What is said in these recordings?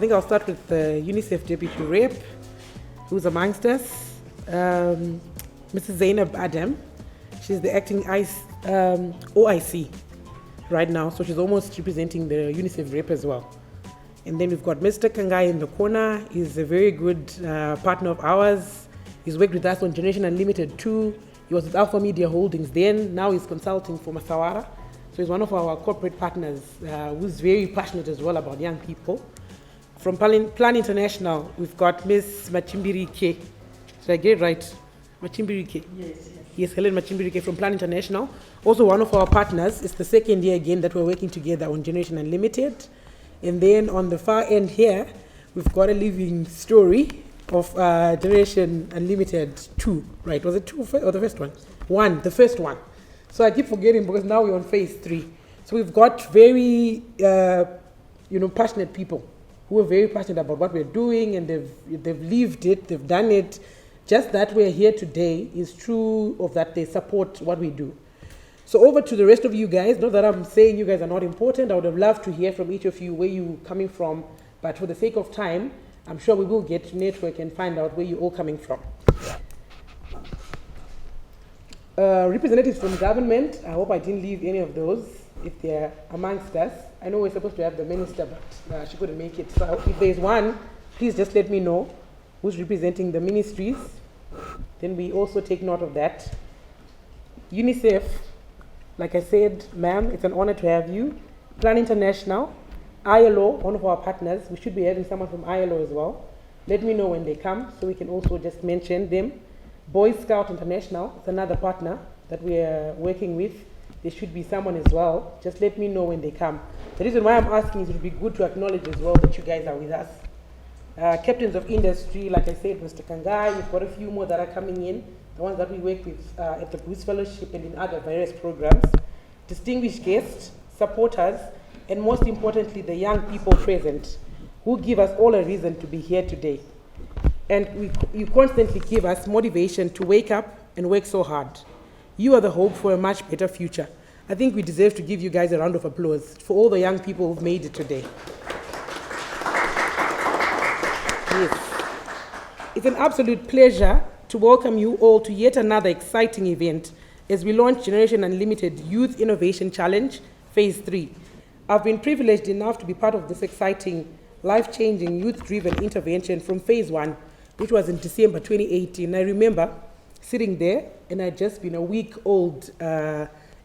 I think I'll start with the UNICEF Deputy Rep, who's amongst us, Mrs. Zainab Adam. She's the acting OIC right now, so she's almost representing the UNICEF Rep as well. And then we've got Mr. Kangai in the corner. He's a very good partner of ours. He's worked with us on Generation Unlimited too. He was with Alpha Media Holdings then. Now he's consulting for Masawara. So he's one of our corporate partners who's very passionate as well about young people. From Plan International, we've got Ms. Machimbirike. Did I get it right? Machimbirike? Yes, Helen Machimbirike from Plan International. Also one of our partners. It's the second year again that we're working together on Generation Unlimited. And then on the far end here, we've got a living story of Generation Unlimited 2, right? Was it 2 or the first one? 1, the first one. So I keep forgetting because now we're on phase 3. So we've got very, passionate people who are very passionate about what we're doing, and they've lived it, they've done it. Just that we're here today is true of that they support what we do. So over to the rest of you guys. Not that I'm saying you guys are not important. I would have loved to hear from each of you where you're coming from. But for the sake of time, I'm sure we will get to network and find out where you're all coming from. Representatives from government. I hope I didn't leave any of those if they're amongst us. I know we're supposed to have the minister, but she couldn't make it. So if there's one, please just let me know who's representing the ministries. Then we also take note of that. UNICEF. Like I said, ma'am, it's an honor to have you. Plan International, ILO, one of our partners. We should be having someone from ILO as well. Let me know when they come so we can also just mention them. Boy Scout International, it's another partner that we are working with. There should be someone as well. Just let me know when they come. The reason why I'm asking is it would be good to acknowledge as well that you guys are with us. Captains of industry, like I said, Mr. Kangai, we've got a few more that are coming in. The ones that we work with at the Boost Fellowship and in other various programs, distinguished guests, supporters, and most importantly, the young people present who give us all a reason to be here today. And you constantly give us motivation to wake up and work so hard. You are the hope for a much better future. I think we deserve to give you guys a round of applause for all the young people who've made it today. Yes. It's an absolute pleasure to welcome you all to yet another exciting event as we launch Generation Unlimited Youth Innovation Challenge, Phase 3. I've been privileged enough to be part of this exciting, life-changing, youth-driven intervention from Phase 1, which was in December 2018. I remember sitting there, and I'd just been a week old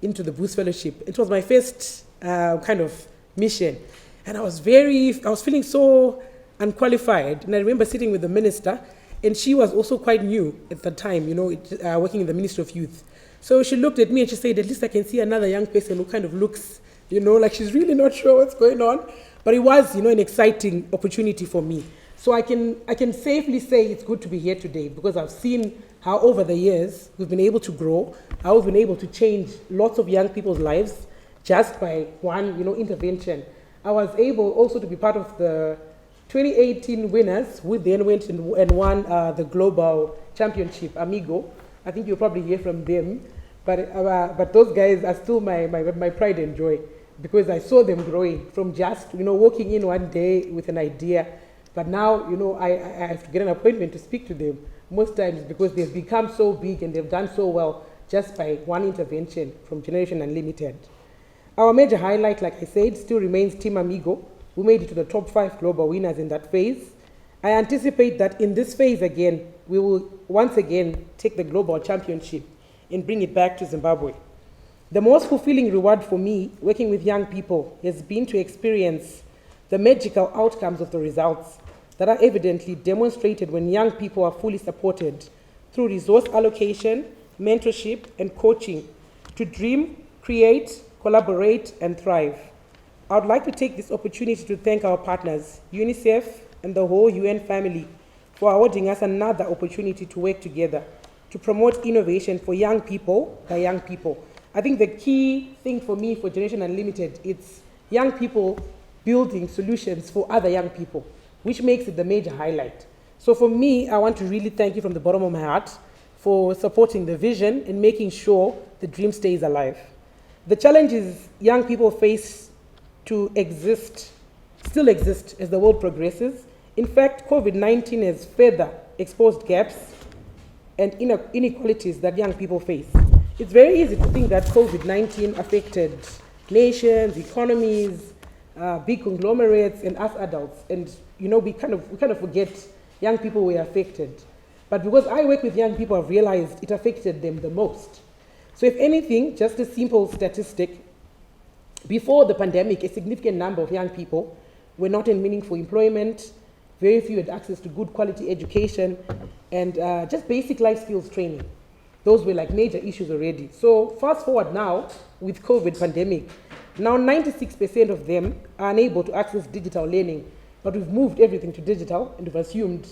into the Boost Fellowship. It was my first kind of mission, and I was feeling so unqualified. And I remember sitting with the minister, and she was also quite new at the time, working in the Ministry of Youth. So she looked at me and she said, at least I can see another young person who kind of looks, like she's really not sure what's going on. But it was, an exciting opportunity for me. So I can safely say it's good to be here today because I've seen how over the years we've been able to grow, how we've been able to change lots of young people's lives just by one, intervention. I was able also to be part of the 2018 winners who then went and won the global championship, Amigo. I think you'll probably hear from them. But those guys are still my pride and joy because I saw them growing from just, walking in one day with an idea. But now, I have to get an appointment to speak to them most times because they've become so big and they've done so well just by one intervention from Generation Unlimited. Our major highlight, like I said, still remains Team Amigo, who made it to the top 5 global winners in that phase. I anticipate that in this phase again, we will once again take the global championship and bring it back to Zimbabwe. The most fulfilling reward for me working with young people has been to experience the magical outcomes of the results that are evidently demonstrated when young people are fully supported through resource allocation, mentorship, and coaching to dream, create, collaborate, and thrive. I would like to take this opportunity to thank our partners, UNICEF and the whole UN family, for awarding us another opportunity to work together to promote innovation for young people by young people. I think the key thing for me for Generation Unlimited, it's young people building solutions for other young people, which makes it the major highlight. So for me, I want to really thank you from the bottom of my heart for supporting the vision and making sure the dream stays alive. The challenges young people face to exist still exist as the world progresses. In fact, COVID-19 has further exposed gaps and inequalities that young people face. It's very easy to think that COVID-19 affected nations, economies, big conglomerates, and us adults. And we kind of forget young people were affected. But because I work with young people, I've realized it affected them the most. So if anything, just a simple statistic, before the pandemic, a significant number of young people were not in meaningful employment, very few had access to good quality education, and just basic life skills training. Those were like major issues already. So fast forward now, with COVID pandemic, now 96% of them are unable to access digital learning, but we've moved everything to digital, and we've assumed,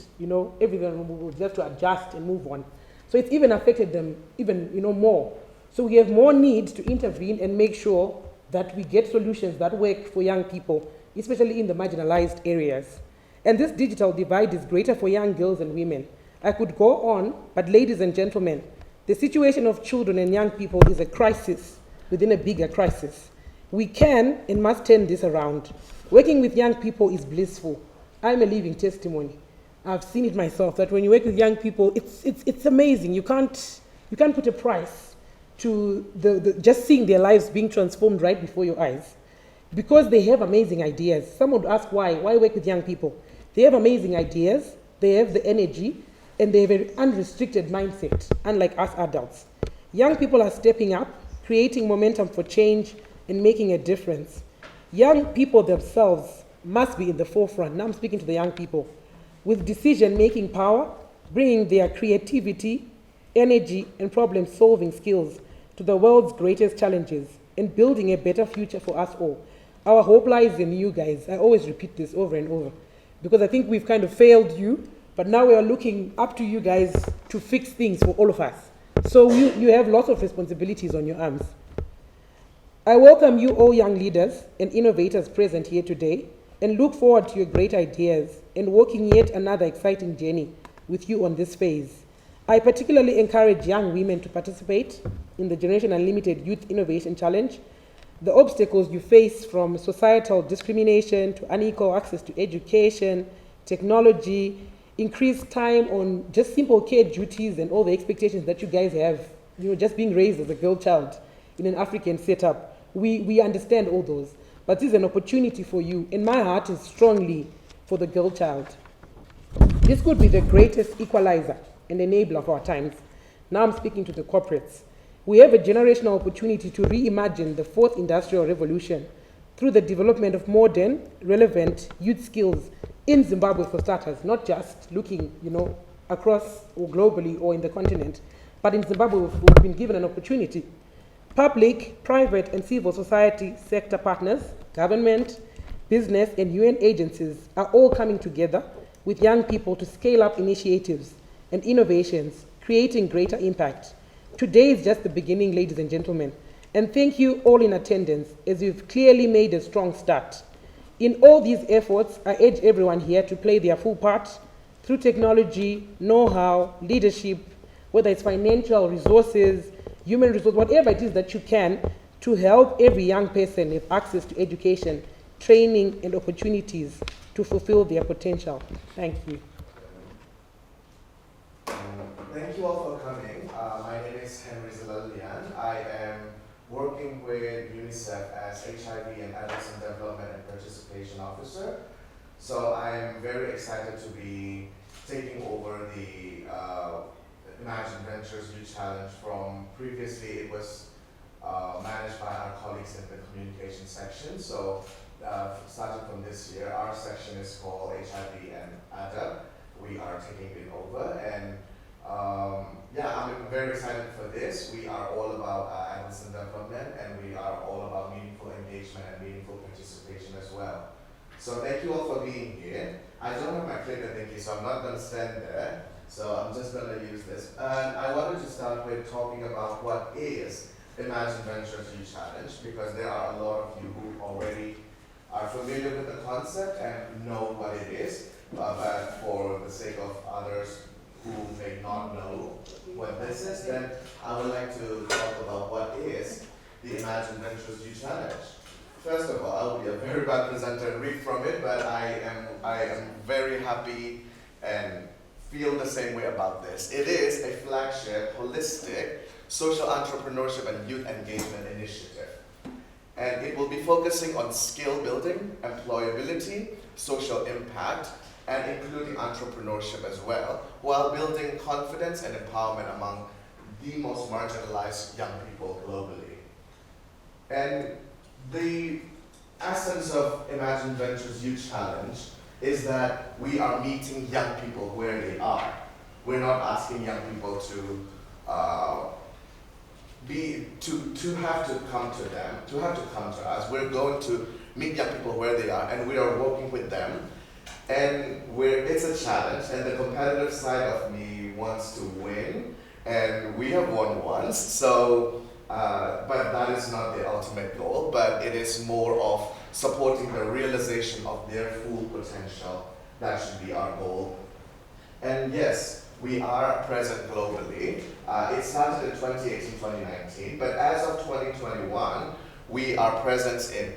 everything will just to adjust and move on. So it's even affected them even, more. So we have more need to intervene and make sure that we get solutions that work for young people, especially in the marginalized areas. And this digital divide is greater for young girls and women. I could go on, but ladies and gentlemen, the situation of children and young people is a crisis within a bigger crisis. We can and must turn this around. Working with young people is blissful. I'm a living testimony. I've seen it myself, that when you work with young people, it's amazing. You can't put a price to the just seeing their lives being transformed right before your eyes. Because they have amazing ideas. Someone would ask why work with young people? They have amazing ideas, they have the energy, and they have an unrestricted mindset, unlike us adults. Young people are stepping up, creating momentum for change, and making a difference. Young people themselves must be in the forefront. Now I'm speaking to the young people. With decision-making power, bringing their creativity, energy, and problem-solving skills to the world's greatest challenges, and building a better future for us all. Our hope lies in you guys. I always repeat this over and over, because I think we've kind of failed you, but now we are looking up to you guys to fix things for all of us. So you have lots of responsibilities on your arms. I welcome you all young leaders and innovators present here today, and look forward to your great ideas and walking yet another exciting journey with you on this phase. I particularly encourage young women to participate in the Generation Unlimited Youth Innovation Challenge. The obstacles you face, from societal discrimination to unequal access to education, technology, increased time on just simple care duties, and all the expectations that you guys have, just being raised as a girl child in an African setup. We understand all those, but this is an opportunity for you, and my heart is strongly for the girl child. This could be the greatest equalizer and enabler of our times. Now I'm speaking to the corporates. We have a generational opportunity to reimagine the fourth industrial revolution through the development of modern, relevant youth skills in Zimbabwe, for starters, not just looking, across or globally or in the continent, but in Zimbabwe we've been given an opportunity. Public, private, and civil society sector partners, government, business, and UN agencies are all coming together with young people to scale up initiatives and innovations, creating greater impact. Today is just the beginning, ladies and gentlemen, and thank you all in attendance, as you've clearly made a strong start. In all these efforts, I urge everyone here to play their full part through technology, know-how, leadership, whether it's financial resources, human resources, whatever it is that you can, to help every young person have access to education, training, and opportunities to fulfill their potential. Thank you. Thank you all for coming. My name is Henry Zalalian. I am working with UNICEF as HIV and Adolescent Development and Participation Officer. So I am very excited to be taking over the imaGen Ventures Youth Challenge from previously it was managed by our colleagues in the communication section. So starting from this year, our section is called HIV and ADA. We are taking it over, and I'm very excited for this. We are all about adolescent development, and we are all about meaningful engagement and meaningful participation as well. So thank you all for being here. I don't have my clicker thingy, so I'm not going to stand there. So I'm just going to use this. And I wanted to start with talking about what is imaGen Ventures Youth Challenge, because there are a lot of you who already are familiar with the concept and know what it is. But for the sake of others who may not know what this is, then I would like to talk about what is the imaGen Ventures Youth Challenge. first of all, I'll be a very bad presenter and read from it, but I am very happy and feel the same way about this. It is a flagship, holistic, social entrepreneurship and youth engagement initiative. And it will be focusing on skill building, employability, social impact, and including entrepreneurship as well, while building confidence and empowerment among the most marginalized young people globally. And the essence of imaGen Ventures Youth Challenge is that we are meeting young people where they are. We're not asking young people to have to come to them, to have to come to us. We're going to meet young people where they are, and we are working with them. And it's a challenge, and the competitive side of me wants to win, and we have won once. So, but that is not the ultimate goal. But it is more of supporting the realization of their full potential. That should be our goal. And yes, we are present globally. It started in 2018-2019, but as of 2021, we are present in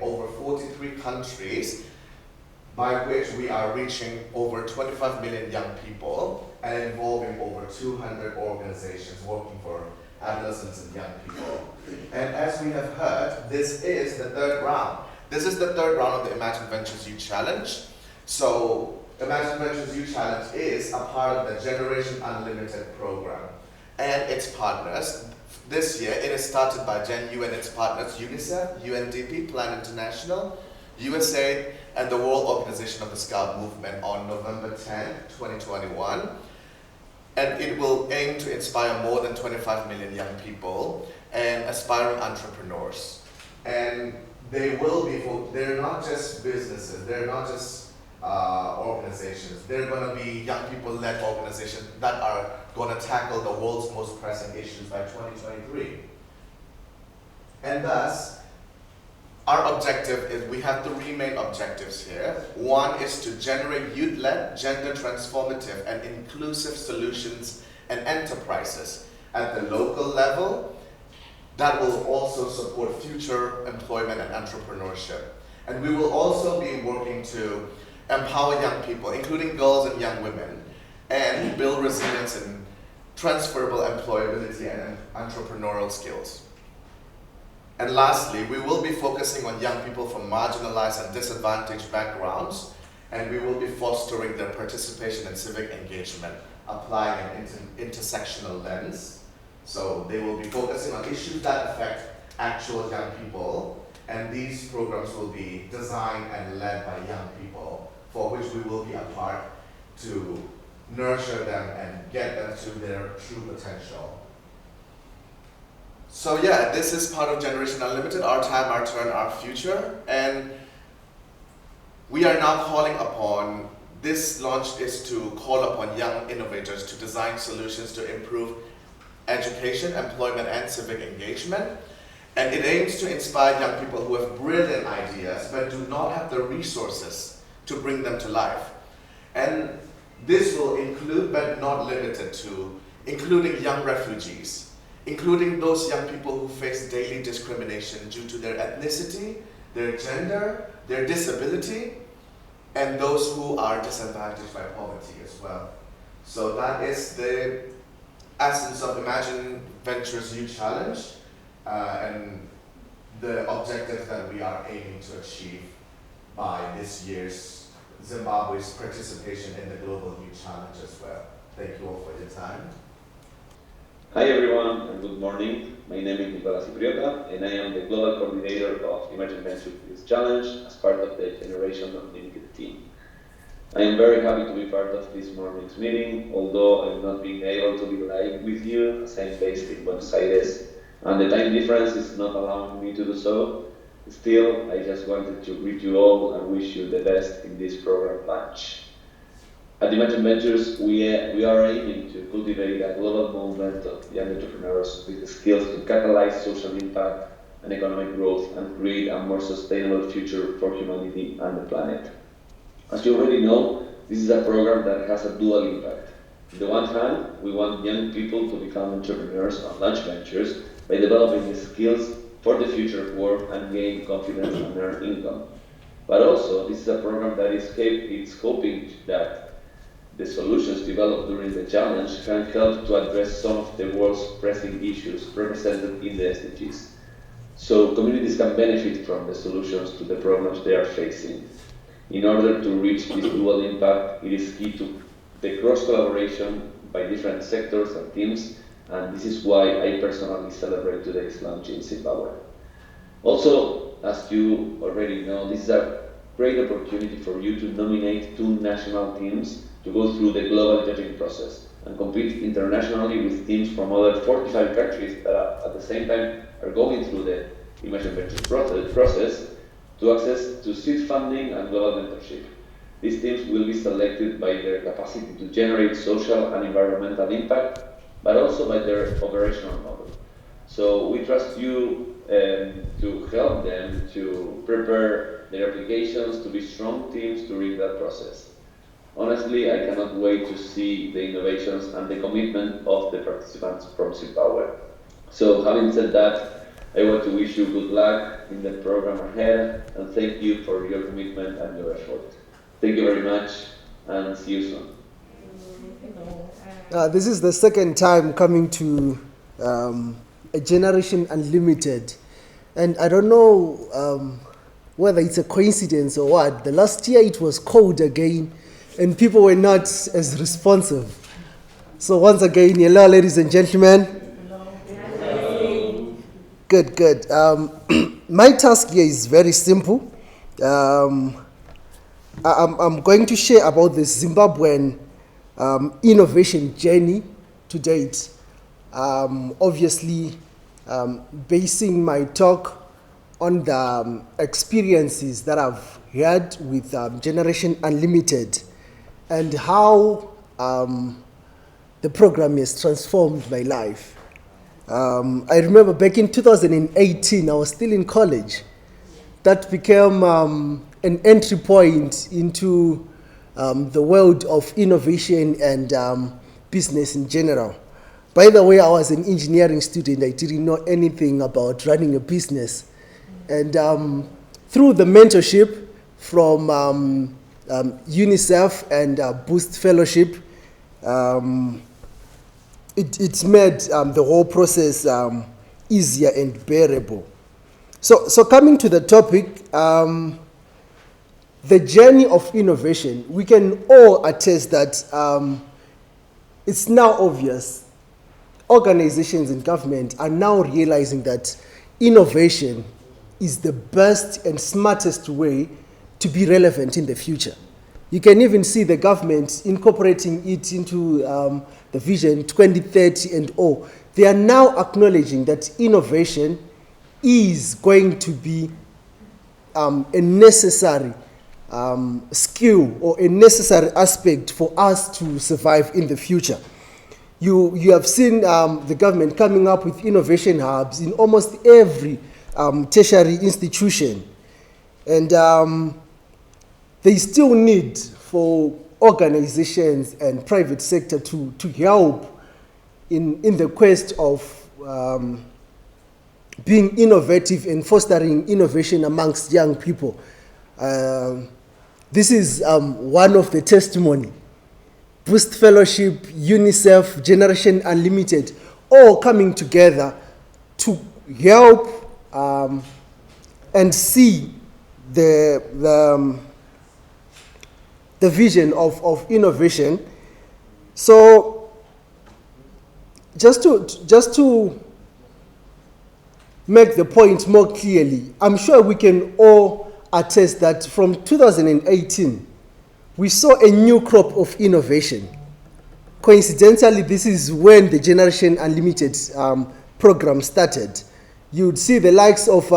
over 43 countries, by which we are reaching over 25 million young people and involving over 200 organizations working for adolescents and young people. And as we have heard, this is the third round. This is the third round of the imaGen Ventures Youth Challenge. So imaGen Ventures Youth Challenge is a part of the Generation Unlimited program and its partners. This year, it is started by Gen U and its partners, UNICEF, UNDP, Plan International, USAID, and the World Organization of the Scout Movement on November 10, 2021. And it will aim to inspire more than 25 million young people and aspiring entrepreneurs. And they're not just businesses, they're not just organizations. They're going to be young people-led organizations that are going to tackle the world's most pressing issues by 2023. And thus, our objective is, we have three main objectives here. One is to generate youth-led, gender transformative, and inclusive solutions and enterprises at the local level that will also support future employment and entrepreneurship. And we will also be working to empower young people, including girls and young women, and build resilience and transferable employability and entrepreneurial skills. And lastly, we will be focusing on young people from marginalized and disadvantaged backgrounds, and we will be fostering their participation in civic engagement, applying an intersectional lens. So they will be focusing on issues that affect actual young people, and these programs will be designed and led by young people, for which we will be a part to nurture them and get them to their true potential. So yeah, this is part of Generation Unlimited, our time, our turn, our future. And we are now calling upon, this launch is to call upon young innovators to design solutions to improve education, employment, and civic engagement. And it aims to inspire young people who have brilliant ideas but do not have the resources to bring them to life. And this will include, but not limited to, including young refugees, including those young people who face daily discrimination due to their ethnicity, their gender, their disability, and those who are disadvantaged by poverty as well. So that is the essence of imaGen Ventures Youth Challenge and the objectives that we are aiming to achieve by this year's Zimbabwe's participation in the Global Youth Challenge as well. Thank you all for your time. Hi everyone and good morning. My name is Nicolas Cipriota and I am the Global Coordinator of imaGen Ventures Youth Challenge as part of the Generation Unlimited team. I am very happy to be part of this morning's meeting, although I'm not being able to be live with you as I'm based in Buenos Aires and the time difference is not allowing me to do so. Still, I just wanted to greet you all and wish you the best in this program launch. At imaGen Ventures, we are aiming to cultivate a global movement of young entrepreneurs with the skills to catalyze social impact and economic growth and create a more sustainable future for humanity and the planet. As you already know, this is a program that has a dual impact. On the one hand, we want young people to become entrepreneurs and launch ventures by developing the skills for the future of work and gain confidence and earn income. But also, this is a program that is hoping that the solutions developed during the challenge can help to address some of the world's pressing issues represented in the SDGs. So communities can benefit from the solutions to the problems they are facing. In order to reach this dual impact, it is key to the cross-collaboration by different sectors and teams, and this is why I personally celebrate today's launch in Zimbabwe. Also, as you already know, this is a great opportunity for you to nominate 2 national teams to go through the global judging process and compete internationally with teams from other 45 countries that at the same time are going through the imaGen Ventures process to access to seed funding and global mentorship. These teams will be selected by their capacity to generate social and environmental impact, but also by their operational model. So we trust you to help them to prepare their applications to be strong teams during that process. Honestly, I cannot wait to see the innovations and the commitment of the participants from Zimbabwe. So having said that, I want to wish you good luck in the program ahead and thank you for your commitment and your effort. Thank you very much and see you soon. This is the second time coming to a Generation Unlimited, and I don't know whether it's a coincidence or what. The last year it was cold again and people were not as responsive. So once again, hello ladies and gentlemen. Hello. Good. My task here is very simple. I'm going to share about the Zimbabwean innovation journey to date. Obviously, basing my talk on the experiences that I've had with Generation Unlimited and how the program has transformed my life. I remember back in 2018, I was still in college. That became an entry point into the world of innovation and business in general. By the way, I was an engineering student. I didn't know anything about running a business. And through the mentorship from UNICEF and Boost Fellowship, it made the whole process easier and bearable. So coming to the topic, the journey of innovation, we can all attest that it's now obvious. Organizations and government are now realizing that innovation is the best and smartest way to be relevant in the future. You can even see the government incorporating it into the Vision 2030 and all. They are now acknowledging that innovation is going to be a necessary skill or a necessary aspect for us to survive in the future. You have seen the government coming up with innovation hubs in almost every tertiary institution. And there is still need for organizations and private sector to help in the quest of being innovative and fostering innovation amongst young people. This is one of the testimony. Boost Fellowship, UNICEF, Generation Unlimited, all coming together to help and see the vision of innovation. So just to make the point more clearly, I'm sure we can all attest that from 2018, we saw a new crop of innovation. Coincidentally, this is when the Generation Unlimited program started. You'd see the likes of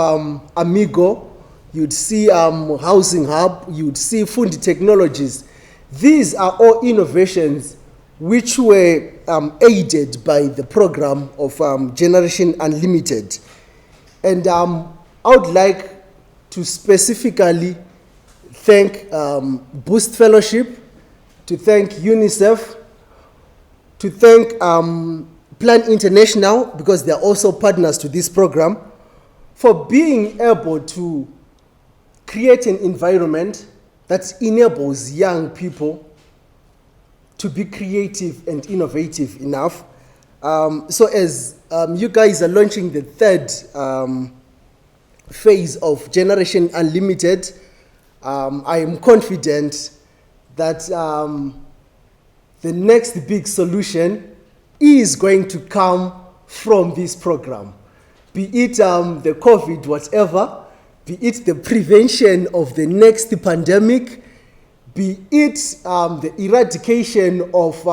Amigo, you'd see Housing Hub, you'd see Fundi Technologies. These are all innovations which were aided by the program of Generation Unlimited. And I would like to specifically thank Boost Fellowship, to thank UNICEF, to thank Plan International, because they are also partners to this program, for being able to create an environment that enables young people to be creative and innovative enough. So as you guys are launching the third phase of Generation Unlimited, I am confident that the next big solution is going to come from this program. Be it the COVID whatever, be it the prevention of the next pandemic, be it the eradication of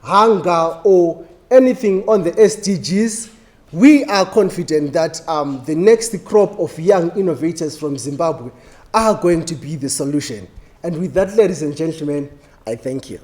hunger or anything on the SDGs, we are confident that the next crop of young innovators from Zimbabwe are going to be the solution. And with that, ladies and gentlemen, I thank you.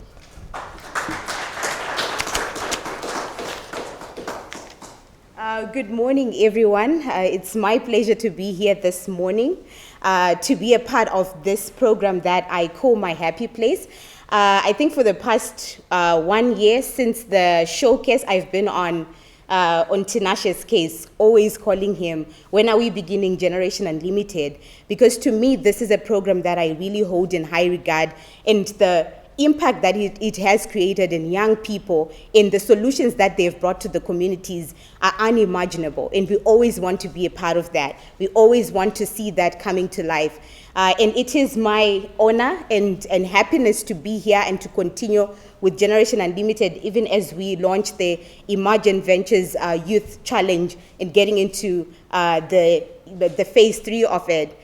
Good morning, everyone. It's my pleasure to be here this morning, to be a part of this program that I call My Happy Place. I think for the past 1 year since the showcase, I've been on Tinashe's case, always calling him, when are we beginning Generation Unlimited? Because to me, this is a program that I really hold in high regard, and the impact that it has created in young people and the solutions that they've brought to the communities are unimaginable. And we always want to be a part of that. We always want to see that coming to life. And it is my honor and happiness to be here and to continue with Generation Unlimited, even as we launch the imaGen Ventures Youth Challenge and getting into the phase 3 of it.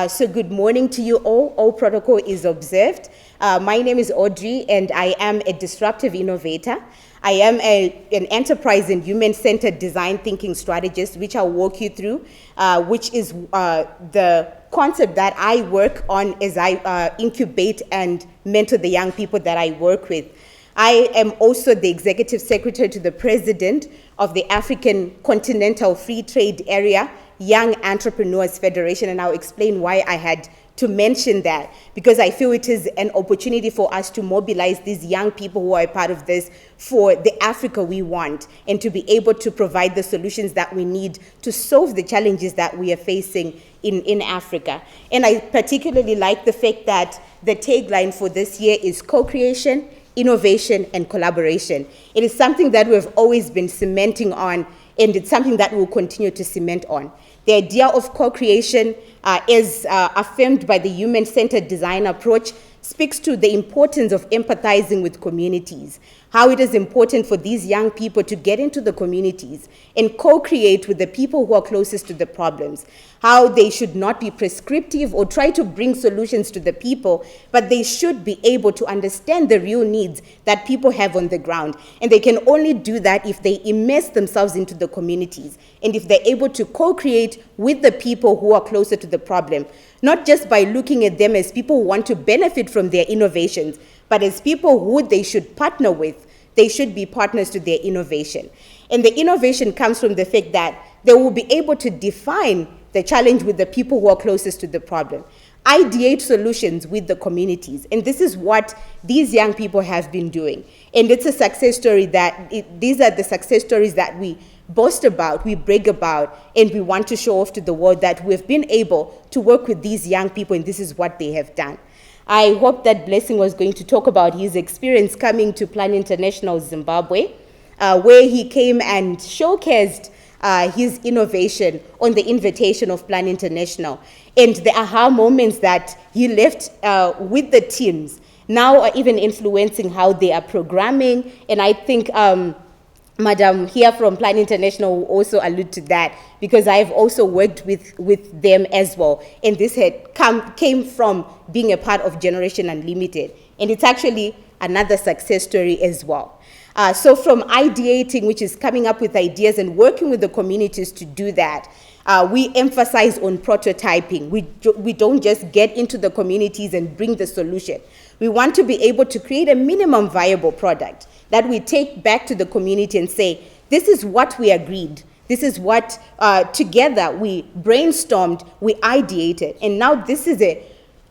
So good morning to you all. All protocol is observed. My name is Audrey, and I am a disruptive innovator. I am an enterprise and human-centered design thinking strategist, which I'll walk you through, which is the concept that I work on as I incubate and mentor the young people that I work with. I am also the executive secretary to the president of the African Continental Free Trade Area Young Entrepreneurs Federation, and I'll explain why I had to mention that, because I feel it is an opportunity for us to mobilize these young people who are a part of this for the Africa we want, and to be able to provide the solutions that we need to solve the challenges that we are facing in Africa. And I particularly like the fact that the tagline for this year is co-creation, innovation, and collaboration. It is something that we've always been cementing on, and it's something that we'll continue to cement on. The idea of co-creation, as affirmed by the human-centered design approach, speaks to the importance of empathizing with communities, how it is important for these young people to get into the communities and co-create with the people who are closest to the problems, how they should not be prescriptive or try to bring solutions to the people, but they should be able to understand the real needs that people have on the ground. And they can only do that if they immerse themselves into the communities and if they're able to co-create with the people who are closer to the problem, not just by looking at them as people who want to benefit from their innovations, but as people who they should partner with. They should be partners to their innovation. And the innovation comes from the fact that they will be able to define the challenge with the people who are closest to the problem, ideate solutions with the communities. And this is what these young people have been doing. And it's a success story these are the success stories that we boast about, we brag about, and we want to show off to the world that we've been able to work with these young people, and this is what they have done. I hope that Blessing was going to talk about his experience coming to Plan International Zimbabwe, where he came and showcased his innovation on the invitation of Plan International. And the aha moments that he left with the teams now are even influencing how they are programming. And I think Madam here from Plan International will also allude to that, because I've also worked with them as well. And this came from being a part of Generation Unlimited. And it's actually another success story as well. So from ideating, which is coming up with ideas and working with the communities to do that, we emphasize on prototyping. We don't just get into the communities and bring the solution. We want to be able to create a minimum viable product that we take back to the community and say, this is what we agreed. This is what together we brainstormed, we ideated. And now this is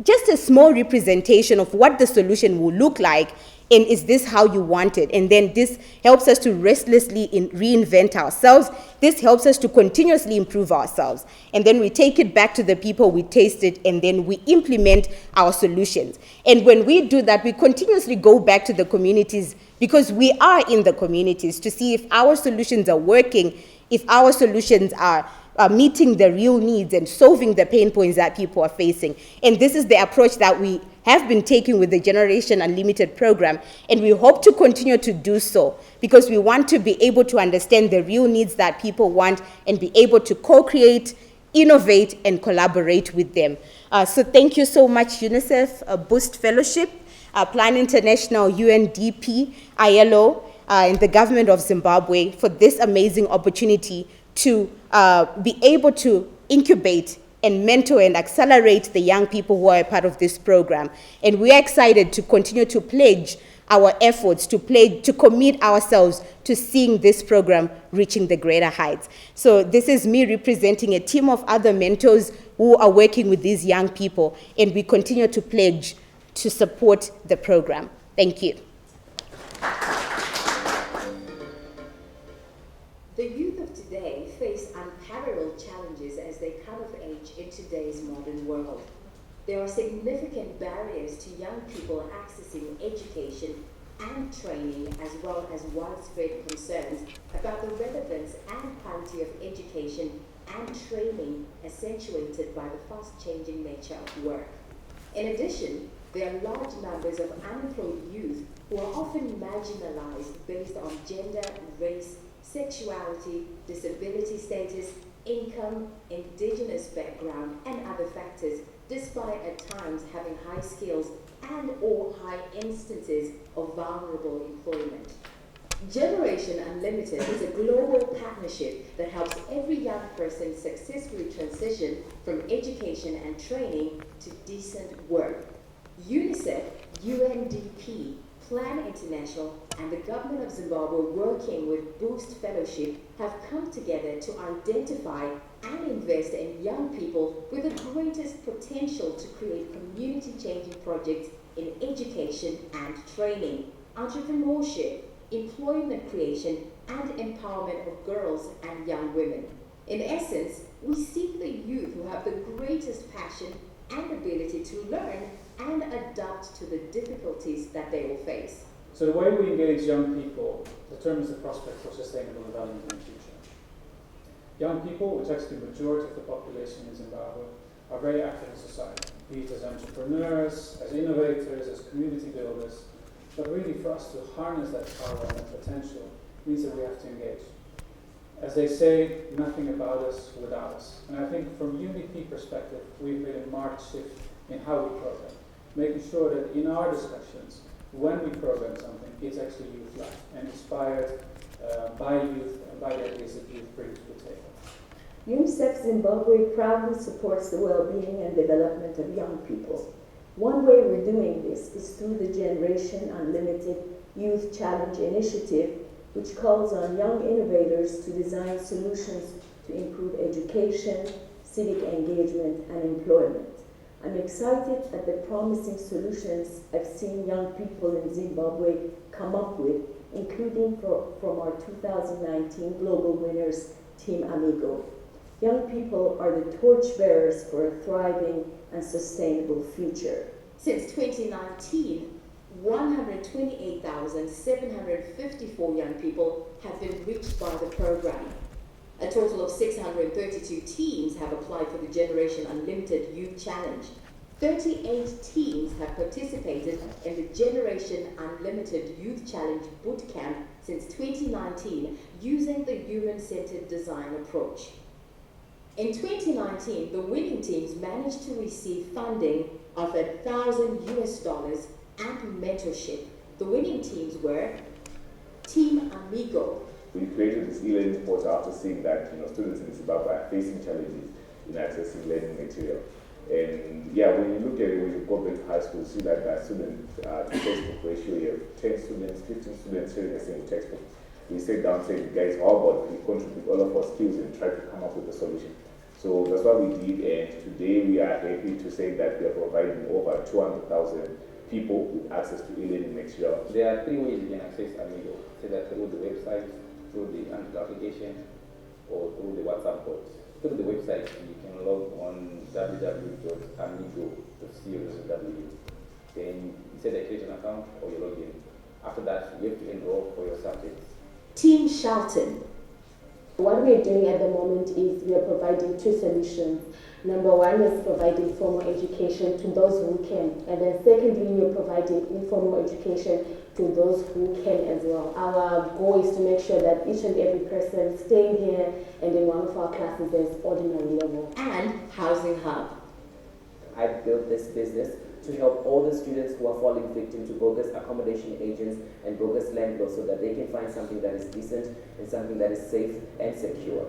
just a small representation of what the solution will look like And is this how you want it? And then this helps us to restlessly reinvent ourselves. This helps us to continuously improve ourselves. And then we take it back to the people, we taste it, and then we implement our solutions. And when we do that, we continuously go back to the communities, because we are in the communities, to see if our solutions are working, if our solutions are meeting the real needs and solving the pain points that people are facing. And this is the approach that we have been taking with the Generation Unlimited program, and we hope to continue to do so, because we want to be able to understand the real needs that people want and be able to co-create, innovate, and collaborate with them. So thank you so much, UNICEF, Boost Fellowship, Plan International, UNDP, ILO, and the government of Zimbabwe for this amazing opportunity to be able to incubate and mentor and accelerate the young people who are a part of this program. And we are excited to continue to pledge our efforts, to commit ourselves to seeing this program reaching the greater heights. So this is me representing a team of other mentors who are working with these young people, and we continue to pledge to support the program. Thank you. The youth of today face unparalleled challenges as they come of age in today's modern world. There are significant barriers to young people accessing education and training, as well as widespread concerns about the relevance and quality of education and training accentuated by the fast-changing nature of work. In addition, there are large numbers of unemployed youth who are often marginalized based on gender, race, sexuality, disability status, income, indigenous background, and other factors, despite at times having high skills and or high instances of vulnerable employment. Generation Unlimited is a global partnership that helps every young person successfully transition from education and training to decent work. UNICEF, UNDP, Plan International, and the government of Zimbabwe, working with Boost Fellowship, have come together to identify and invest in young people with the greatest potential to create community-changing projects in education and training, entrepreneurship, employment creation, and empowerment of girls and young women. In essence, we seek the youth who have the greatest passion and ability to learn and adapt to the difficulties that they will face. So the way we engage young people determines the prospect for sustainable development in the future. Young people, which actually the majority of the population in Zimbabwe, are very active in society, be it as entrepreneurs, as innovators, as community builders. But really for us to harness that power and that potential means that we have to engage. As they say, nothing about us without us. And I think from UNDP perspective, we've made a marked shift in how we program, making sure that in our discussions, when we program something, it's actually youth-led and inspired by youth and by the ideas that youth bring to the table. UNICEF Zimbabwe proudly supports the well-being and development of young people. One way we're doing this is through the Generation Unlimited Youth Challenge Initiative, which calls on young innovators to design solutions to improve education, civic engagement, and employment. I'm excited at the promising solutions I've seen young people in Zimbabwe come up with, including from our 2019 Global Winners Team Amigo. Young people are the torchbearers for a thriving and sustainable future. Since 2019, 128,754 young people have been reached by the program. A total of 632 teams have applied for the Generation Unlimited Youth Challenge. 38 teams have participated in the Generation Unlimited Youth Challenge Bootcamp since 2019 using the human-centered design approach. In 2019, the winning teams managed to receive funding of $1,000 and mentorship. The winning teams were Team Amigo. We created this e-learning portal after seeing that students in Zimbabwe are facing challenges in accessing learning material. And yeah, when you look at it, when you go back to high school, see that the student to textbook ratio, you have 10 students, 15 students sharing the same textbook. We sat down saying, guys, how about we contribute all of our skills and try to come up with a solution? So that's what we did, and today we are happy to say that we are providing over 200,000 people with access to e-learning material? There are 3 ways you can access Amigo, either through the website, through the Android application, or through the WhatsApp bot. Through the website, you can log on www.amigo.co.zw. Then you set a create an account or you log in. After that, you have to enroll for your subjects. Team Shelton. What we are doing at the moment is we are providing 2 solutions. Number 1 is providing formal education to those who can, and then secondly, we are providing informal education to those who can as well. Our goal is to make sure that each and every person staying here and in one of our classes is ordinary level. And Housing Hub. I built this business to help all the students who are falling victim to bogus accommodation agents and bogus landlords so that they can find something that is decent and something that is safe and secure.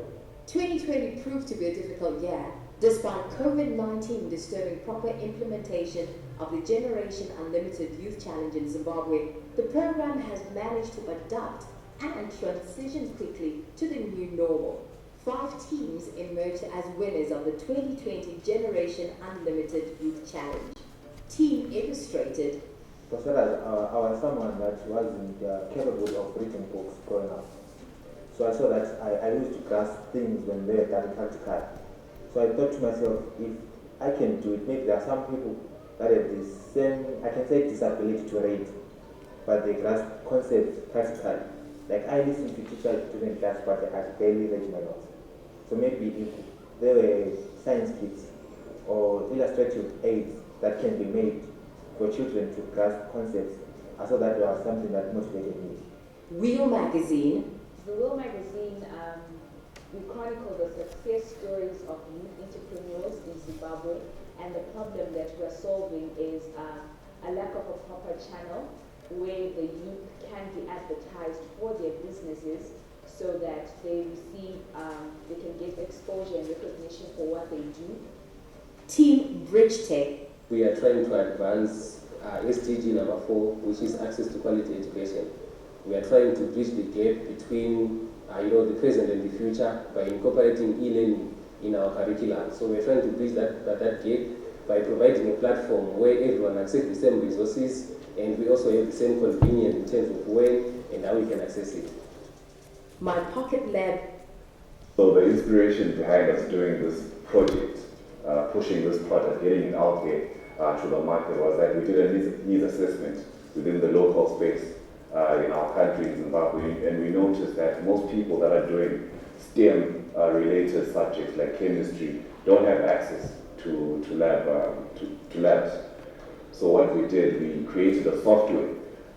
2020 proved to be a difficult year, despite COVID-19 disturbing proper implementation of the Generation Unlimited Youth Challenge in Zimbabwe. The program has managed to adapt and transition quickly to the new normal. 5 teams emerged as winners of the 2020 Generation Unlimited Youth Challenge. Team illustrated. Because I was someone that wasn't capable of reading books growing up. So I saw that I used to grasp things when they were done practically. So I thought to myself, if I can do it, maybe there are some people that have the same, I can say, disability to read, but they grasp concepts practically. Like I listen to teachers during class, but I barely read my notes. So maybe if there were science kits or illustrative aids that can be made for children to grasp concepts, I saw that was something that motivated me. Wheel Magazine. The Wheel Magazine, we chronicle the success stories of youth entrepreneurs in Zimbabwe, and the problem that we're solving is a lack of a proper channel where the youth can be advertised for their businesses so that they receive, they can get exposure and recognition for what they do. Team Bridge Tech. We are trying to advance SDG number 4, which is access to quality education. We are trying to bridge the gap between the present and the future by incorporating e-learning in our curriculum. So we're trying to bridge that gap by providing a platform where everyone accesses the same resources, and we also have the same convenience in terms of when and how we can access it. My Pocket Lab. So the inspiration behind us doing this project, pushing this product, getting it out there to the market, was that we did a needs assessment within the local space in our country, in Zimbabwe, and we noticed that most people that are doing STEM related subjects like chemistry don't have access to labs. So what we did, we created a software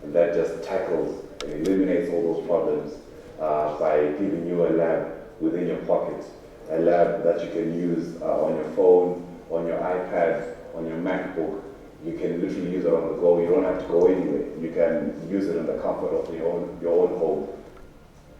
that just tackles and eliminates all those problems by giving you a lab within your pocket, a lab that you can use on your phone, on your iPad, on your MacBook. You can literally use it on the go. You don't have to go anywhere. You can use it in the comfort of your own home.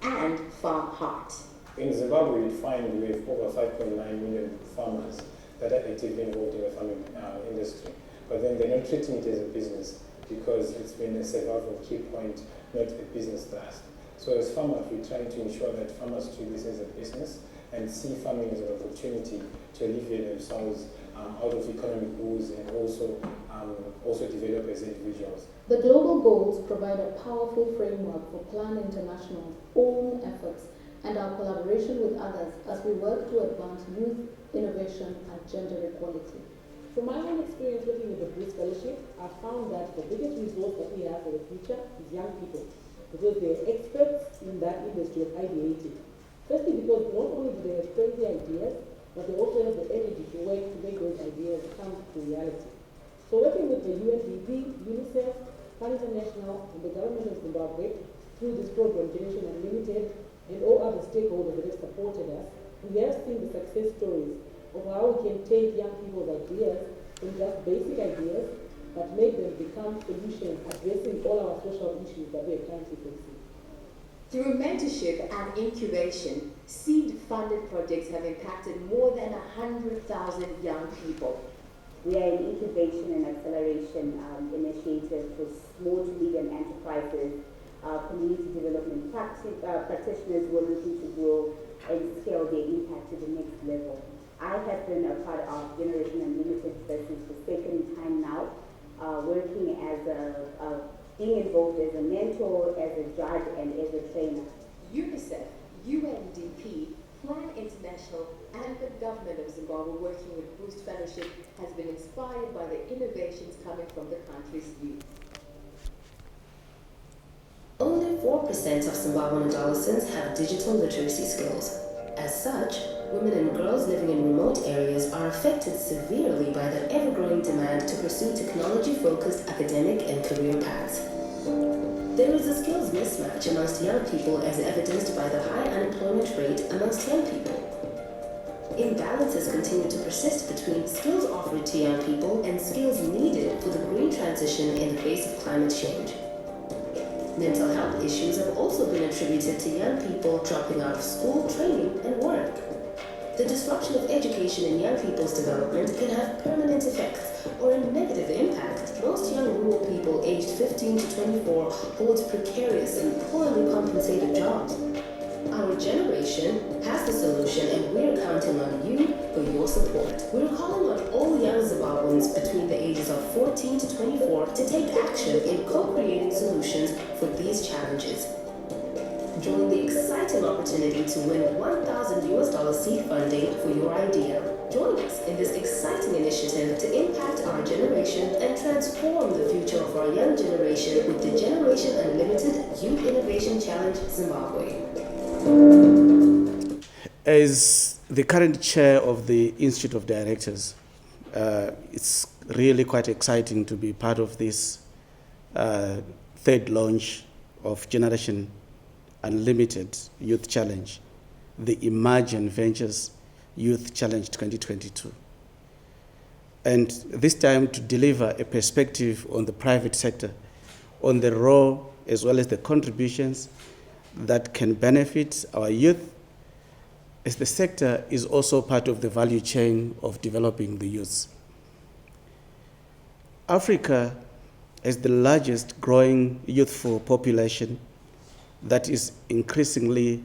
And Farm Heart. In Zimbabwe, we find we have over 5.9 million farmers that are actively involved in the farming industry. But then they're not treating it as a business because it's been a survival key point, not a business thrust. So as farmers, we're trying to ensure that farmers treat this as a business and see farming as an opportunity to alleviate themselves out of economic woes and also develop as individuals. The global goals provide a powerful framework for Plan International's own efforts and our collaboration with others as we work to advance youth, innovation, and gender equality. From my own experience working with the Bridge Fellowship, I found that the biggest resource that we have for the future is young people, because they're experts in that industry of ideating. Firstly, because not only do they have crazy ideas, but they also have the energy to work to make those ideas come to reality. So working with the UNDP, UNICEF, Plan International, and the government of Zimbabwe through this program, Generation Unlimited, and all other stakeholders that have supported us, we have seen the success stories of how we can take young people's ideas from just basic ideas, but make them become solutions addressing all our social issues that we are currently facing. Through mentorship and incubation, seed-funded projects have impacted more than 100,000 young people. We are an incubation and acceleration initiative for small to medium enterprises, community development practitioners who are looking to grow and scale their impact to the next level. I have been a part of Generation Unlimited Business for the second time now. working as being involved as a mentor, as a judge, and as a trainer. UNICEF, UNDP, Plan International, and the government of Zimbabwe working with Boost Fellowship has been inspired by the innovations coming from the country's youth. Only 4% of Zimbabwean adolescents have digital literacy skills. As such, women and girls living in remote areas are affected severely by the ever-growing demand to pursue technology-focused academic and career paths. There is a skills mismatch amongst young people as evidenced by the high unemployment rate amongst young people. Imbalances continue to persist between skills offered to young people and skills needed for the green transition in the face of climate change. Mental health issues have also been attributed to young people dropping out of school, training, and work. The disruption of education in young people's development can have permanent effects or a negative impact. Most young rural people aged 15 to 24 hold precarious and poorly compensated jobs. Our generation has the solution, and we're counting on you for your support. We're calling on all young Zimbabweans between the ages of 14 to 24 to take action in co-creating solutions for these challenges. Join the exciting opportunity to win $1,000 seed funding for your idea. Join us in this exciting initiative to impact our generation and transform the future of our young generation with the Generation Unlimited Youth Innovation Challenge Zimbabwe. As the current chair of the Institute of Directors, it's really quite exciting to be part of this third launch of Generation Unlimited Youth Challenge, the imaGen Ventures Youth Challenge 2022. And this time to deliver a perspective on the private sector, on the role as well as the contributions that can benefit our youth, as the sector is also part of the value chain of developing the youth. Africa has the largest growing youthful population that is increasingly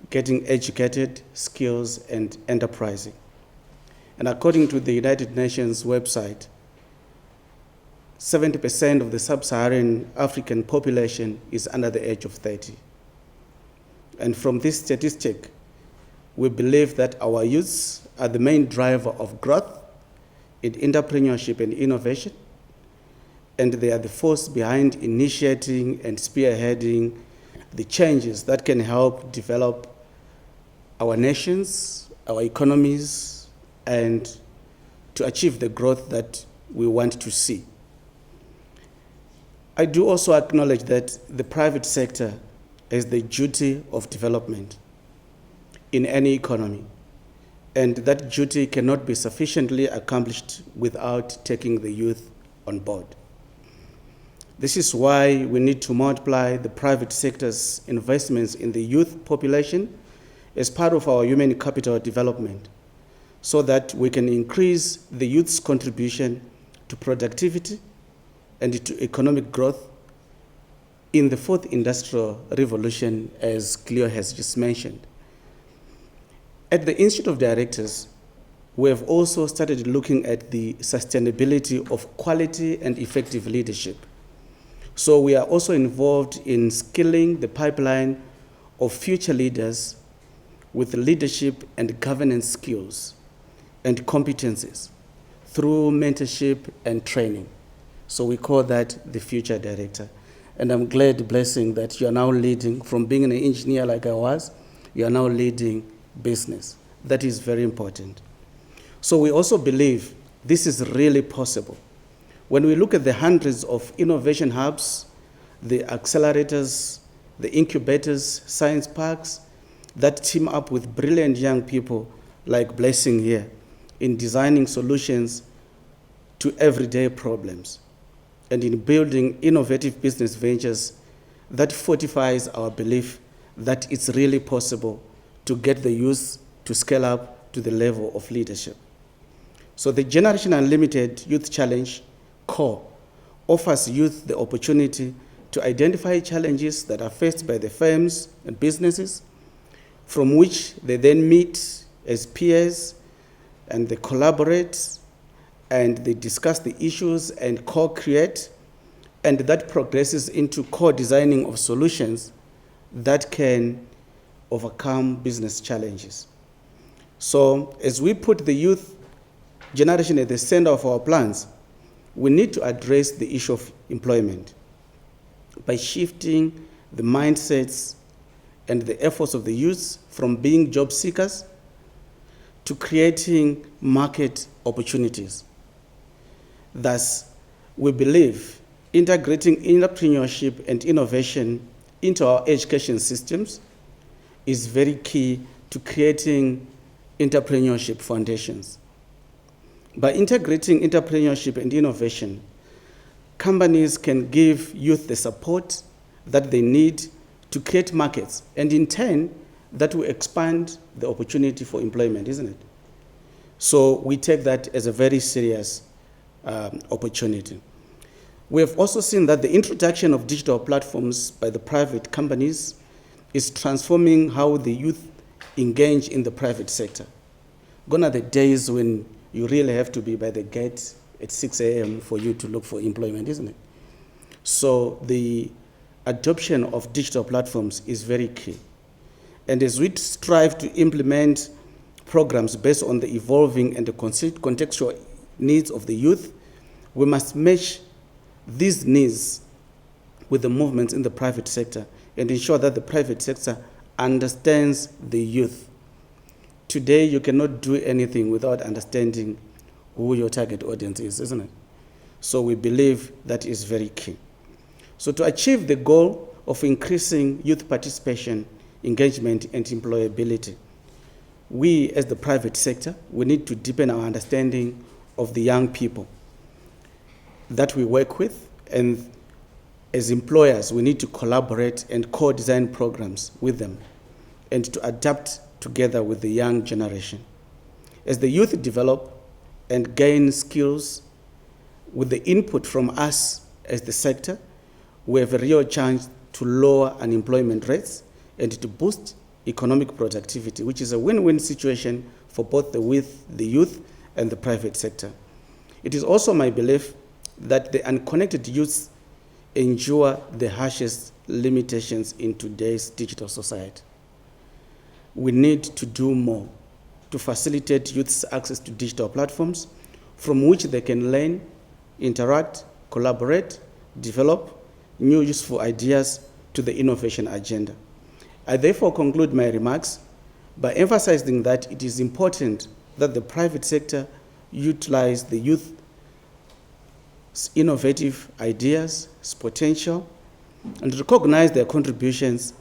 getting educated, skills, and enterprising. And according to the United Nations website, 70% of the sub-Saharan African population is under the age of 30. And from this statistic, we believe that our youths are the main driver of growth in entrepreneurship and innovation, and they are the force behind initiating and spearheading the changes that can help develop our nations, our economies, and to achieve the growth that we want to see. I do also acknowledge that the private sector has the duty of development in any economy, and that duty cannot be sufficiently accomplished without taking the youth on board. This is why we need to multiply the private sector's investments in the youth population as part of our human capital development, so that we can increase the youth's contribution to productivity and to economic growth in the fourth industrial revolution, as Cleo has just mentioned. At the Institute of Directors, we have also started looking at the sustainability of quality and effective leadership. So we are also involved in skilling the pipeline of future leaders with leadership and governance skills and competencies through mentorship and training. So we call that the Future Director. And I'm glad, Blessing, that you are now leading, from being an engineer like I was, you are now leading business. That is very important. So we also believe this is really possible. When we look at the hundreds of innovation hubs, the accelerators, the incubators, science parks, that team up with brilliant young people like Blessing here in designing solutions to everyday problems and in building innovative business ventures, that fortifies our belief that it's really possible to get the youth to scale up to the level of leadership. So the Generation Unlimited Youth Challenge core offers youth the opportunity to identify challenges that are faced by the firms and businesses, from which they then meet as peers and they collaborate and they discuss the issues and co-create, and that progresses into co-designing of solutions that can overcome business challenges. So as we put the youth generation at the center of our plans, we need to address the issue of employment by shifting the mindsets and the efforts of the youth from being job seekers to creating market opportunities. Thus, we believe integrating entrepreneurship and innovation into our education systems is very key to creating entrepreneurship foundations. By integrating entrepreneurship and innovation, companies can give youth the support that they need to create markets, and in turn, that will expand the opportunity for employment, isn't it? So we take that as a very serious opportunity. We have also seen that the introduction of digital platforms by the private companies is transforming how the youth engage in the private sector. Gone are the days when you really have to be by the gate at 6 a.m. for you to look for employment, isn't it? So the adoption of digital platforms is very key. And as we strive to implement programs based on the evolving and the contextual needs of the youth, we must match these needs with the movements in the private sector and ensure that the private sector understands the youth. Today, you cannot do anything without understanding who your target audience is, isn't it? So we believe that is very key. So to achieve the goal of increasing youth participation, engagement, and employability, we as the private sector, we need to deepen our understanding of the young people that we work with, and as employers, we need to collaborate and co-design programs with them and to adapt together with the young generation. As the youth develop and gain skills with the input from us as the sector, we have a real chance to lower unemployment rates and to boost economic productivity, which is a win-win situation for both the youth and the private sector. It is also my belief that the unconnected youth endure the harshest limitations in today's digital society. We need to do more to facilitate youth's access to digital platforms from which they can learn, interact, collaborate, develop new useful ideas to the innovation agenda. I therefore conclude my remarks by emphasizing that it is important that the private sector utilize the youth's innovative ideas, potential, and recognize their contributions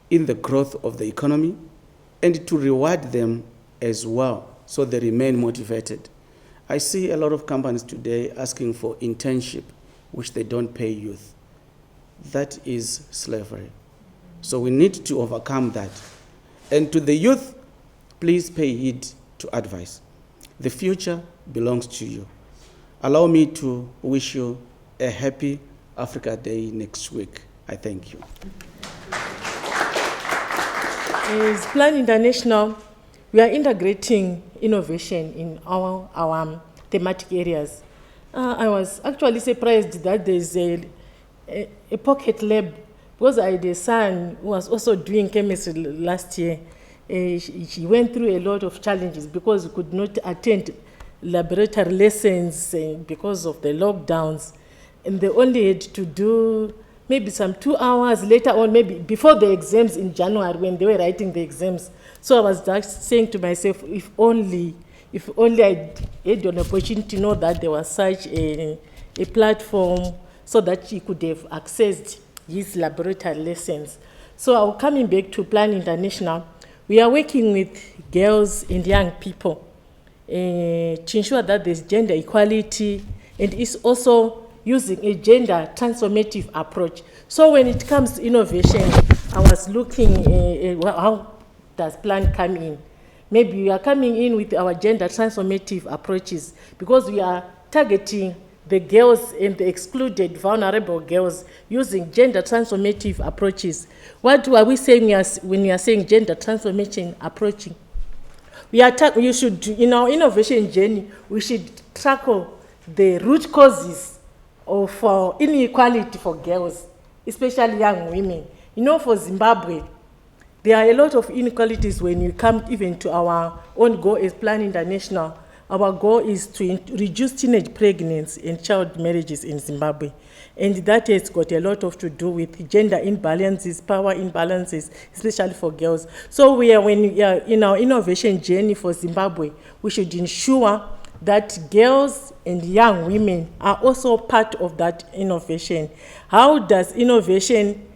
in the growth of the economy, and to reward them as well so they remain motivated. I see a lot of companies today asking for internship, which they don't pay youth. That is slavery. So we need to overcome that. And to the youth, please pay heed to advice. The future belongs to you. Allow me to wish you a happy Africa Day next week. I thank you. As Plan International, we are integrating innovation in our thematic areas. I was actually surprised that there's a pocket lab, because I had a son who was also doing chemistry last year. She went through a lot of challenges because we could not attend laboratory lessons because of the lockdowns, and they only had to do maybe some 2 hours later on, maybe before the exams in January when they were writing the exams. So I was just saying to myself, if only I had an opportunity to know that there was such a platform so that he could have accessed his laboratory lessons. So coming back to Plan International, we are working with girls and young people to ensure that there's gender equality, and is also using a gender transformative approach. So when it comes to innovation, I was looking how does Plan come in? Maybe we are coming in with our gender transformative approaches because we are targeting the girls and the excluded vulnerable girls using gender transformative approaches. What are we saying when we are saying gender transformation approaching? you should, in our innovation journey, we should tackle the root causes of inequality for girls, especially young women. You know, for Zimbabwe, there are a lot of inequalities when you come even to our own goal as Plan International. Our goal is to reduce teenage pregnancy and child marriages in Zimbabwe. And that has got a lot to do with gender imbalances, power imbalances, especially for girls. So when we are in our innovation journey for Zimbabwe, we should ensure that girls and young women are also part of that innovation. How does innovation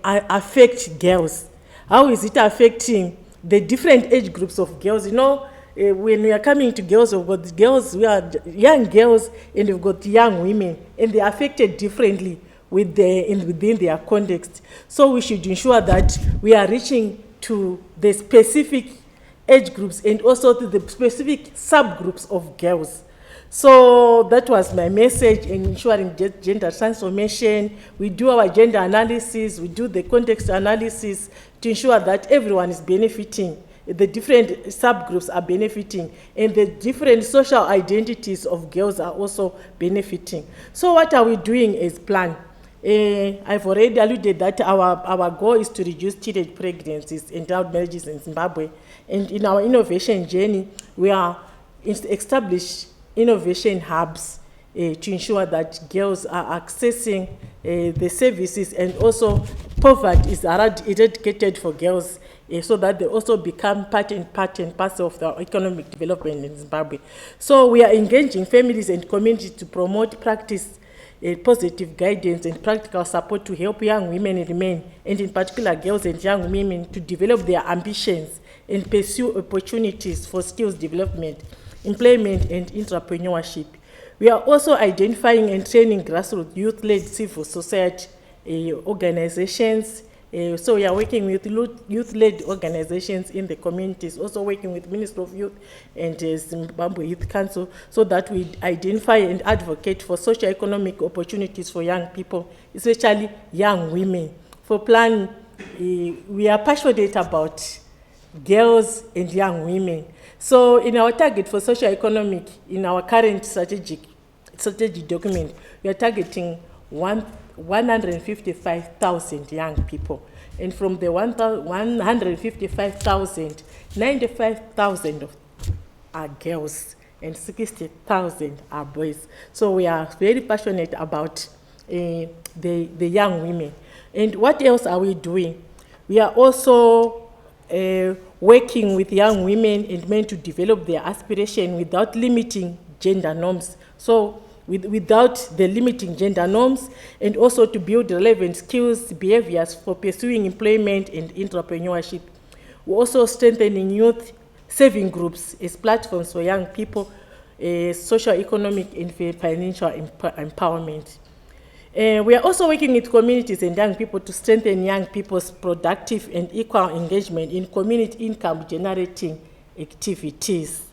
affect girls? How is it affecting the different age groups of girls? You know, when we are coming to girls, we've got girls, we are young girls, and we've got young women, and they are affected differently within their context. So we should ensure that we are reaching to the specific age groups and also to the specific subgroups of girls. So that was my message in ensuring gender transformation. We do our gender analysis, we do the context analysis to ensure that everyone is benefiting, the different subgroups are benefiting, and the different social identities of girls are also benefiting. So what are we doing as Plan? I've already alluded that our goal is to reduce teenage pregnancies and child marriages in Zimbabwe. And in our innovation journey, we are established innovation hubs to ensure that girls are accessing the services, and also poverty is eradicated for girls, so that they also become part and parcel of the economic development in Zimbabwe. So we are engaging families and communities to promote practice, positive guidance and practical support to help young women and men, and in particular girls and young women, to develop their ambitions and pursue opportunities for skills development, employment and entrepreneurship. We are also identifying and training grassroots youth-led civil society organizations. So we are working with youth-led organizations in the communities, also working with Ministry of Youth and Zimbabwe Youth Council, so that we identify and advocate for socio-economic opportunities for young people, especially young women. For Plan, we are passionate about girls and young women. So in our target for socio-economic, in our current strategy document, we are targeting 155,000 young people. And from the 155,000, 95,000 are girls and 60,000 are boys. So we are very passionate about the young women. And what else are we doing? We are also working with young women and men to develop their aspiration without limiting gender norms. So without the limiting gender norms, and also to build relevant skills, behaviors for pursuing employment and entrepreneurship. We're also strengthening youth saving groups as platforms for young people, social, economic, and financial empowerment. We are also working with communities and young people to strengthen young people's productive and equal engagement in community income generating activities.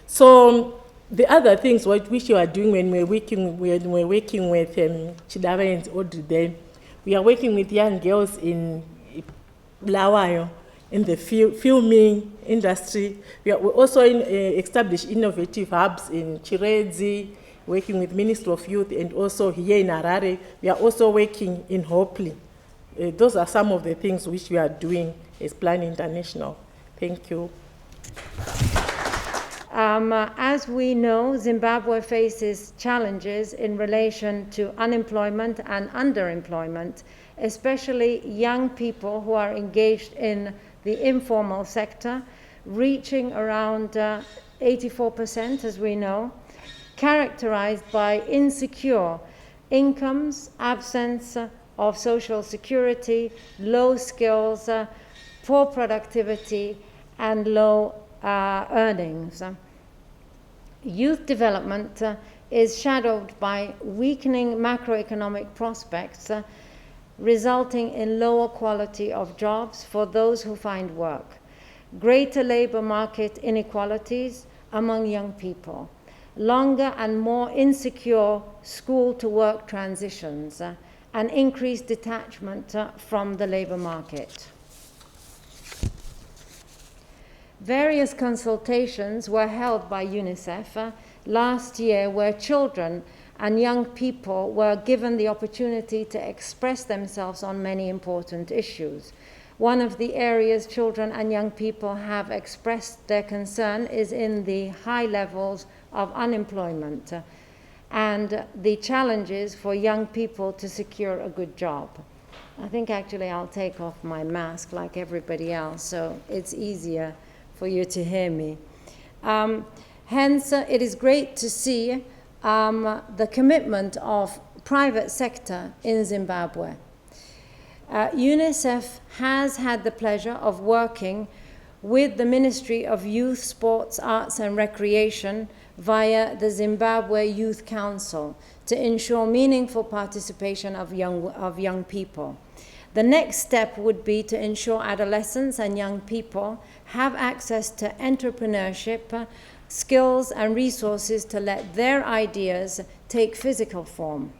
So the other things which you are doing when we're working with Chidava and Audrey, we are working with young girls in Bulawayo, in the filming industry. We also established innovative hubs in Chiredzi, working with Ministry of Youth, and also here in Harare. We are also working in Hopley. Those are some of the things which we are doing as Plan International. Thank you. As we know, Zimbabwe faces challenges in relation to unemployment and underemployment, especially young people who are engaged in the informal sector, reaching around 84%, as we know, characterized by insecure incomes, absence of social security, low skills, poor productivity, and low earnings. Youth development is shadowed by weakening macroeconomic prospects, resulting in lower quality of jobs for those who find work, greater labor market inequalities among young people, longer and more insecure school-to-work transitions, and increased detachment from the labor market. various consultations were held by UNICEF last year where children and young people were given the opportunity to express themselves on many important issues. One of the areas children and young people have expressed their concern is in the high levels of unemployment and the challenges for young people to secure a good job. I think actually I'll take off my mask like everybody else, so it's easier for you to hear me. Hence, it is great to see the commitment of private sector in Zimbabwe. UNICEF has had the pleasure of working with the Ministry of Youth, Sports, Arts and Recreation via the Zimbabwe Youth Council to ensure meaningful participation of young people. The next step would be to ensure adolescents and young people have access to entrepreneurship, skills and resources to let their ideas take physical form.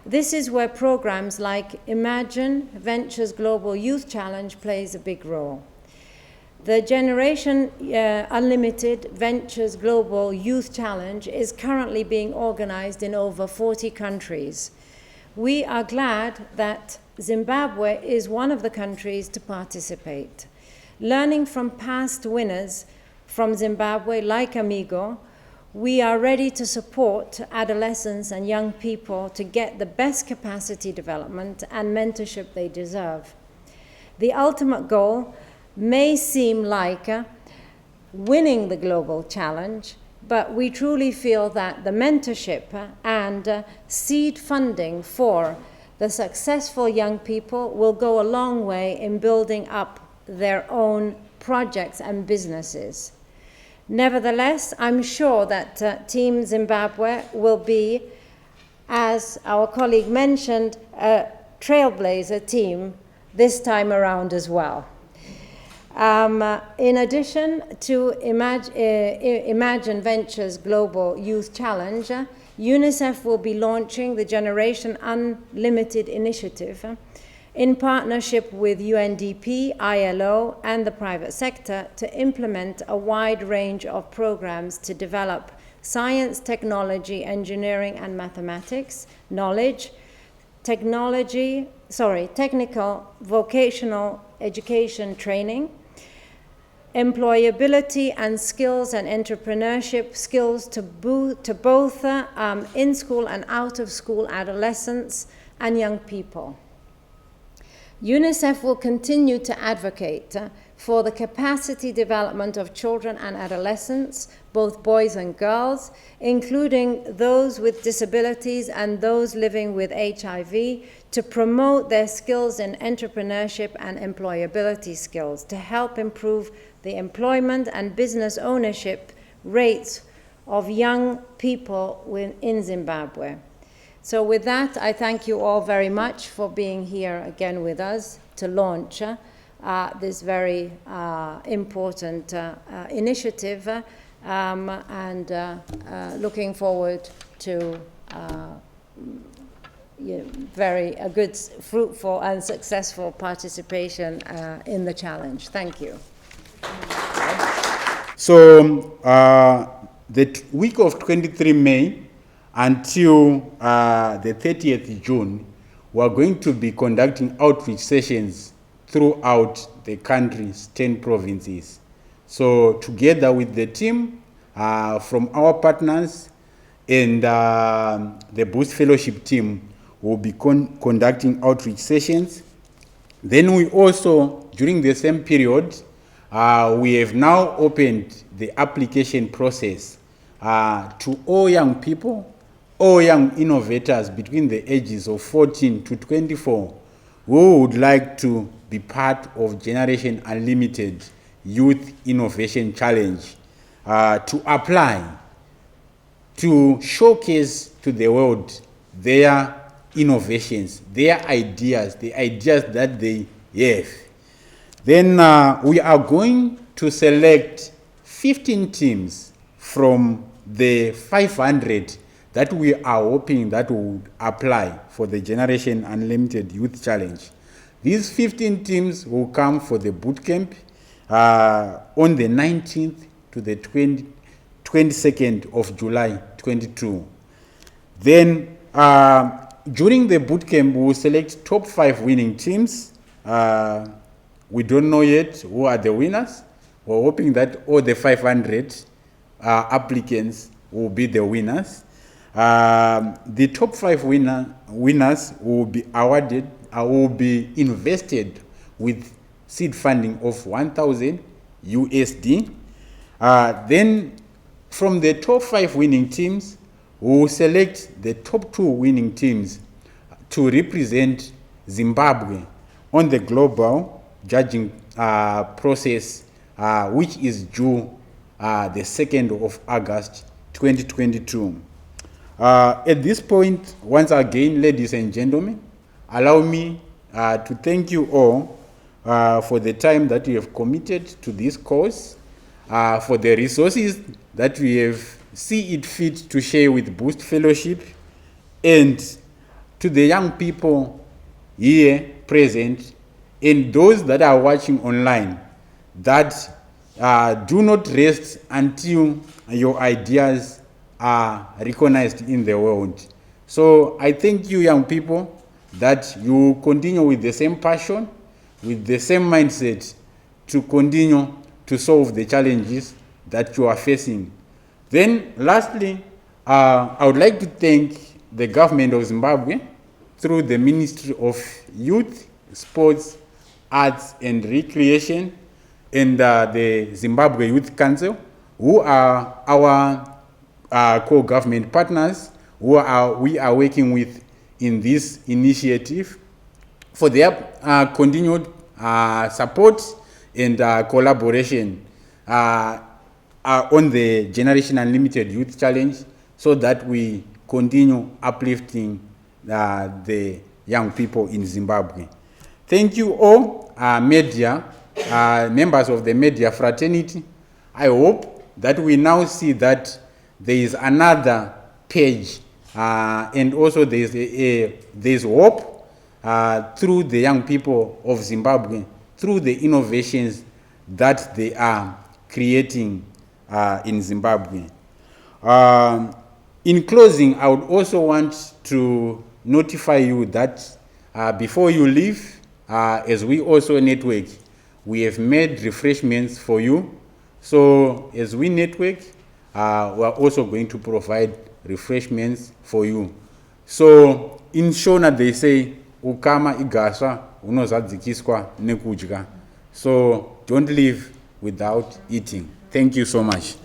This is where programs like imaGen Ventures Global Youth Challenge plays a big role. The Generation Unlimited Ventures Global Youth Challenge is currently being organized in over 40 countries. We are glad that Zimbabwe is one of the countries to participate. Learning from past winners from Zimbabwe, like Amigo, we are ready to support adolescents and young people to get the best capacity development and mentorship they deserve. The ultimate goal may seem like winning the global challenge, but we truly feel that the mentorship and seed funding for the successful young people will go a long way in building up their own projects and businesses. Nevertheless, I'm sure that Team Zimbabwe will be, as our colleague mentioned, a trailblazer team this time around as well. In addition to imaGen Ventures Global Youth Challenge, UNICEF will be launching the Generation Unlimited initiative in partnership with UNDP, ILO, and the private sector to implement a wide range of programs to develop science, technology, engineering, and mathematics, knowledge, technical, vocational education training, employability and skills and entrepreneurship skills to both in-school and out-of-school adolescents and young people. UNICEF will continue to advocate for the capacity development of children and adolescents, both boys and girls, including those with disabilities and those living with HIV, to promote their skills in entrepreneurship and employability skills to help improve the employment and business ownership rates of young people in Zimbabwe. So with that, I thank you all very much for being here again with us to launch this very important initiative and looking forward to a good, fruitful and successful participation in the challenge. Thank you. So the week of 23 May until the 30th June, we are going to be conducting outreach sessions throughout the country's 10 provinces. So together with the team from our partners and the Boost Fellowship team, will be conducting outreach sessions. Then we also, during the same period, we have now opened the application process to all young people, all young innovators between the ages of 14 to 24 who would like to be part of Generation Unlimited Youth Innovation Challenge to apply, to showcase to the world their innovations, their ideas, the ideas that they have. Then we are going to select 15 teams from the 500 that we are hoping that would apply for the Generation Unlimited Youth Challenge. These 15 teams will come for the bootcamp on the 19th to the 22nd of July 22. Then during the bootcamp, we will select top 5 winning teams. We don't know yet who are the winners. We're hoping that all the 500 applicants will be the winners. The top 5 winners will be awarded, will be invested with seed funding of 1,000 USD. Then from the top 5 winning teams, we will select the top 2 winning teams to represent Zimbabwe on the global judging process, which is due the 2nd of August 2022. At this point, once again, ladies and gentlemen, allow me to thank you all for the time that you have committed to this course, for the resources that we have see it fit to share with Boost Fellowship, and to the young people here present and those that are watching online, that do not rest until your ideas are recognized in the world. So I thank you, young people, that you continue with the same passion, with the same mindset to continue to solve the challenges that you are facing. Then lastly, I would like to thank the government of Zimbabwe through the Ministry of Youth, Sports, Arts and Recreation and the Zimbabwe Youth Council, who are our co-government partners, who we are working with in this initiative, for their continued support and collaboration on the Generation Unlimited Youth Challenge, so that we continue uplifting the young people in Zimbabwe. Thank you all, media, members of the media fraternity. I hope that we now see that there is another page, and also there's hope through the young people of Zimbabwe, through the innovations that they are creating in Zimbabwe. In closing, I would also want to notify you that before you leave, as we also network, we have made refreshments for you. So as we network, we are also going to provide refreshments for you. So in Shona they say, ukama igasa unozadzikiswa nekudya. So don't leave without eating. Thank you so much.